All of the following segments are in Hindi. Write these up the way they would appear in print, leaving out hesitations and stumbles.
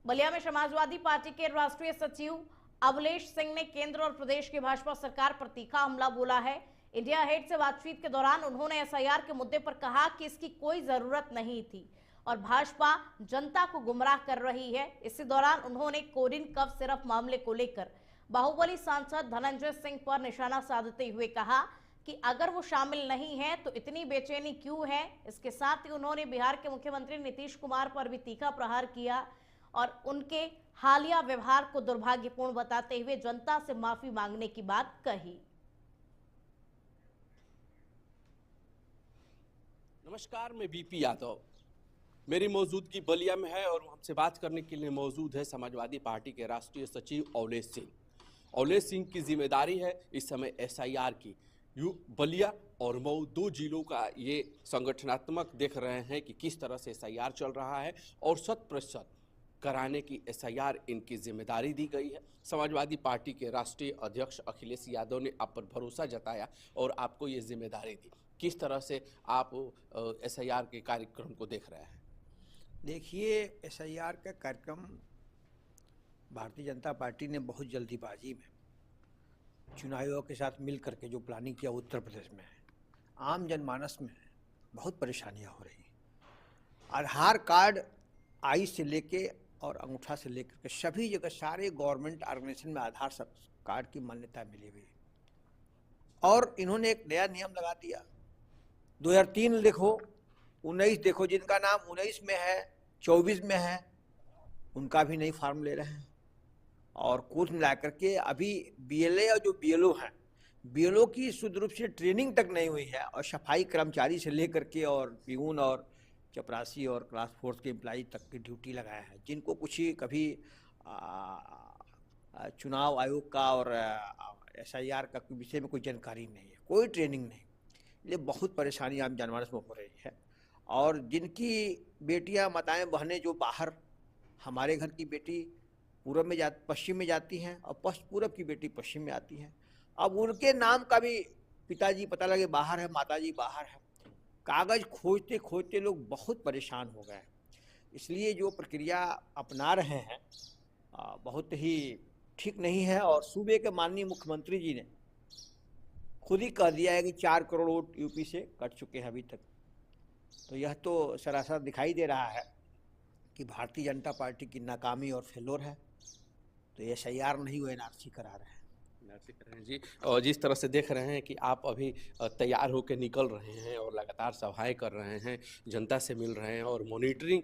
बलिया में समाजवादी पार्टी के राष्ट्रीय सचिव अवलेश सिंह ने केंद्र और प्रदेश की भाजपा सरकार पर तीखा हमला बोला है। इंडिया हेट से बातचीत के दौरान उन्होंने एसआईआर के मुद्दे पर कहा कि इसकी कोई जरूरत नहीं थी और भाजपा जनता को गुमराह कर रही है। इसी दौरान उन्होंने कोरिन कफ सिरप मामले को लेकर बाहुबली सांसद धनंजय सिंह पर निशाना साधते हुए कहा कि अगर वो शामिल नहीं है तो इतनी बेचैनी क्यों है। इसके साथ ही उन्होंने बिहार के मुख्यमंत्री नीतीश कुमार पर भी तीखा प्रहार किया और उनके हालिया व्यवहार को दुर्भाग्यपूर्ण बताते हुए जनता से माफी मांगने की बात कही। नमस्कार, मैं बीपी यादव। मेरी मौजूदगी बलिया में है और हमसे बात करने के लिए मौजूद है समाजवादी पार्टी के राष्ट्रीय सचिव अवलेश सिंह। अवलेश सिंह की जिम्मेदारी है इस समय एसआईआर की। बलिया और मऊ दो जिलों का ये संगठनात्मक देख रहे हैं कि किस तरह से एसआईआर चल रहा है और 100% कराने की एसआईआर इनकी जिम्मेदारी दी गई है। समाजवादी पार्टी के राष्ट्रीय अध्यक्ष अखिलेश यादव ने आप पर भरोसा जताया और आपको ये जिम्मेदारी दी। किस तरह से आप एसआईआर के कार्यक्रम को देख रहे हैं? देखिए, एसआईआर का कार्यक्रम भारतीय जनता पार्टी ने बहुत जल्दीबाजी में चुनाव आयोग के साथ मिल करके जो प्लानिंग किया उत्तर प्रदेश में, आम जनमानस में बहुत परेशानियां हो रही। आधार कार्ड आई से लेके और अंगूठा से लेकर के सभी जगह सारे गवर्नमेंट ऑर्गेनाइजेशन में आधार कार्ड की मान्यता मिली हुई। और इन्होंने एक नया नियम लगा दिया। 2003 देखो, 19 देखो, जिनका नाम 19 में है 24 में है उनका भी नई फार्म ले रहे हैं। और कुल मिलाकर के अभी बीएलए और जो बीएलओ हैं, बीएलओ की शुद्ध रूप से ट्रेनिंग तक नहीं हुई है और सफाई कर्मचारी से लेकर के और पीऊन और चपरासी और क्लास फोर्स के एम्प्लाई तक की ड्यूटी लगाया है, जिनको कुछ ही कभी चुनाव आयोग का और एसआईआर का विषय में कोई जानकारी नहीं है, कोई ट्रेनिंग नहीं। ये बहुत परेशानी आम जनमानस में हो रही है। और जिनकी बेटियां माताएं बहनें जो बाहर, हमारे घर की बेटी पूर्व में पश्चिम में जाती हैं और पूरब की बेटी पश्चिम में आती हैं, अब उनके नाम का भी पिताजी पता लगे बाहर है, माताजी बाहर है, कागज खोजते खोजते लोग बहुत परेशान हो गए। इसलिए जो प्रक्रिया अपना रहे हैं बहुत ही ठीक नहीं है। और सूबे के माननीय मुख्यमंत्री जी ने खुद ही कह दिया है कि 4 करोड़ वोट यूपी से कट चुके हैं अभी तक। तो यह तो सरासर दिखाई दे रहा है कि भारतीय जनता पार्टी की नाकामी और फेलोर है। तो ये एसआईआर नहीं हुए, एनआरसी करा रहे हैं। जी, और जिस तरह से देख रहे हैं कि आप अभी तैयार होकर निकल रहे हैं और लगातार सभाएं कर रहे हैं, जनता से मिल रहे हैं और मॉनिटरिंग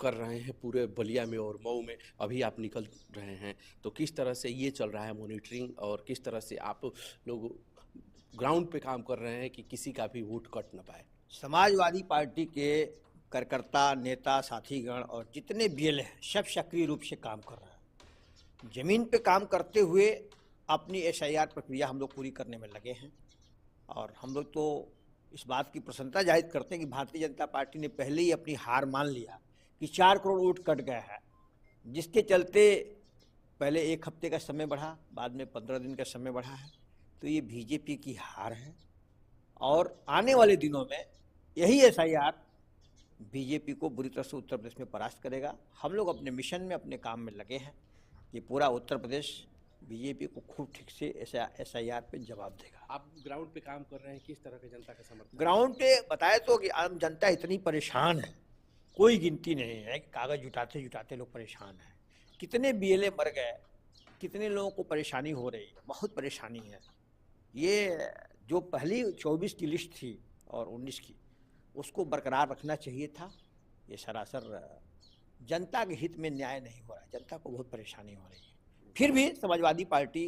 कर रहे हैं पूरे बलिया में और मऊ में अभी आप निकल रहे हैं, तो किस तरह से ये चल रहा है मॉनिटरिंग और किस तरह से आप लोग ग्राउंड पे काम कर रहे हैं कि किसी का भी वोट कट न पाए? समाजवादी पार्टी के कार्यकर्ता, नेता, साथीगण और जितने बीएलए हैं सब सक्रिय रूप से काम कर रहे हैं। जमीन पे काम करते हुए अपनी एसआईआर प्रक्रिया हम लोग पूरी करने में लगे हैं। और हम लोग तो इस बात की प्रसन्नता जाहिर करते हैं कि भारतीय जनता पार्टी ने पहले ही अपनी हार मान लिया कि 4 करोड़ वोट कट गया है, जिसके चलते पहले 1 हफ्ते का समय बढ़ा, बाद में 15 दिन का समय बढ़ा है। तो ये बीजेपी की हार है और आने वाले दिनों में यही एसआईआर बीजेपी को बुरी तरह से उत्तर प्रदेश में परास्त करेगा। हम लोग अपने मिशन में, अपने काम में लगे हैं। ये पूरा उत्तर प्रदेश बीजेपी को खूब ठीक से एसआईआर पे जवाब देगा। आप ग्राउंड पे काम कर रहे हैं, किस तरह के जनता का समर्थन? ग्राउंड पे बताए तो कि आम जनता इतनी परेशान है, कोई गिनती नहीं है। कागज जुटाते जुटाते लोग परेशान हैं। कितने बीएलए मर गए, कितने लोगों को परेशानी हो रही है, बहुत परेशानी है। ये जो पहली 24 की लिस्ट थी और 19 की, उसको बरकरार रखना चाहिए था। ये सरासर जनता के हित में न्याय नहीं हो रहा है, जनता को बहुत परेशानी हो रही है। फिर भी समाजवादी पार्टी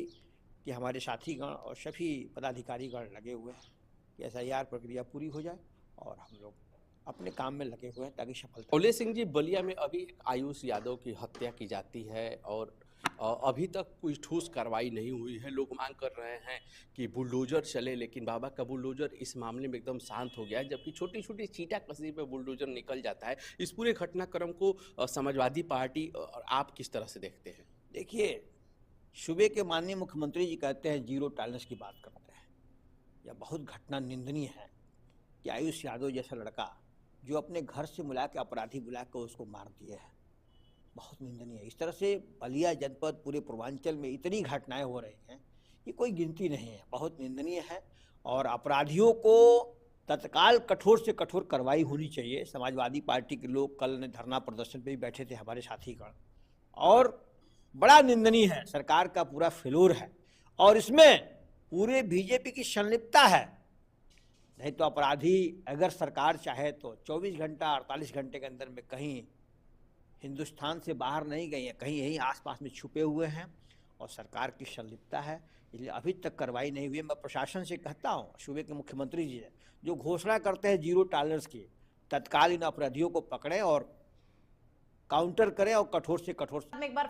के हमारे साथीगण और सभी पदाधिकारीगण लगे हुए हैं कि एसआईआर प्रक्रिया पूरी हो जाए और हम लोग अपने काम में लगे हुए हैं ताकि सफलता। अवलेश सिंह जी, बलिया में अभी आयुष यादव की हत्या की जाती है और अभी तक कोई ठोस कार्रवाई नहीं हुई है। लोग मांग कर रहे हैं कि बुलडोजर चले, लेकिन बाबा का बुलडोजर इस मामले में एकदम शांत हो गया है, जबकि छोटी छोटी चीटा कसी पे बुलडोजर निकल जाता है। इस पूरे घटनाक्रम को समाजवादी पार्टी और आप किस तरह से देखते हैं? देखिए, सूबे के माननीय मुख्यमंत्री जी कहते हैं जीरो टॉलरेंस की बात करते हैं। यह बहुत घटना निंदनीय है कि आयुष यादव जैसा लड़का जो अपने घर से बुला के अपराधी बुला के उसको मार दिए हैं, बहुत निंदनीय है। इस तरह से बलिया जनपद, पूरे पूर्वांचल में इतनी घटनाएं हो रही हैं, ये कोई गिनती नहीं है, बहुत निंदनीय है। और अपराधियों को तत्काल कठोर से कठोर कार्रवाई होनी चाहिए। समाजवादी पार्टी के लोग कल ने धरना प्रदर्शन पे भी बैठे थे, हमारे साथीगण, और बड़ा निंदनीय है, सरकार का पूरा फेल्योर है और इसमें पूरे बीजेपी की संलिप्तता है। नहीं तो अपराधी अगर सरकार चाहे तो 24 घंटा 48 घंटे के अंदर में कहीं हिंदुस्तान से बाहर नहीं गए हैं, कहीं यहीं आसपास में छुपे हुए हैं और सरकार की संलिप्तता है, इसलिए अभी तक कार्रवाई नहीं हुई है। मैं प्रशासन से कहता हूँ, सूबे के मुख्यमंत्री जी जो घोषणा करते हैं जीरो टॉलरेंस की, तत्काल इन अपराधियों को पकड़ें और काउंटर करें और कठोर से कठोर एक बार